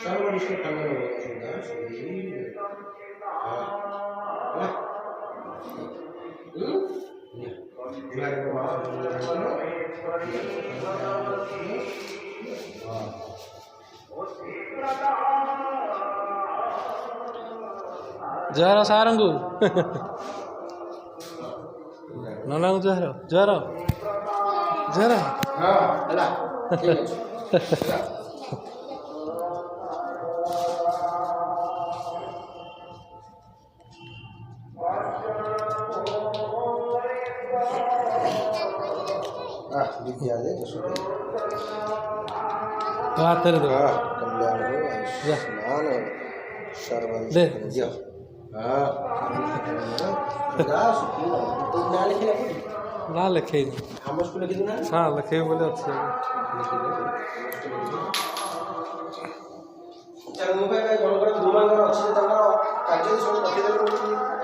सर्वनिष्ठ खंडन ଜହାର ସାରଙ୍କୁ ନନାଙ୍କୁ ଜହାର ଜହାର ଜହାର ହେଲା ଠିକ ଅଛି विद्या दे तो हाथ दे कल्याण हो आयुष्मान सर्वं दियो हां तो ना लिखे ना कोई ना लिखे हम स्कूल लिखे ना हां लिखे बोले अच्छे चल मोबाइल में जण कर गुरुमान कर अछि ताकर कार्य सब रखि देले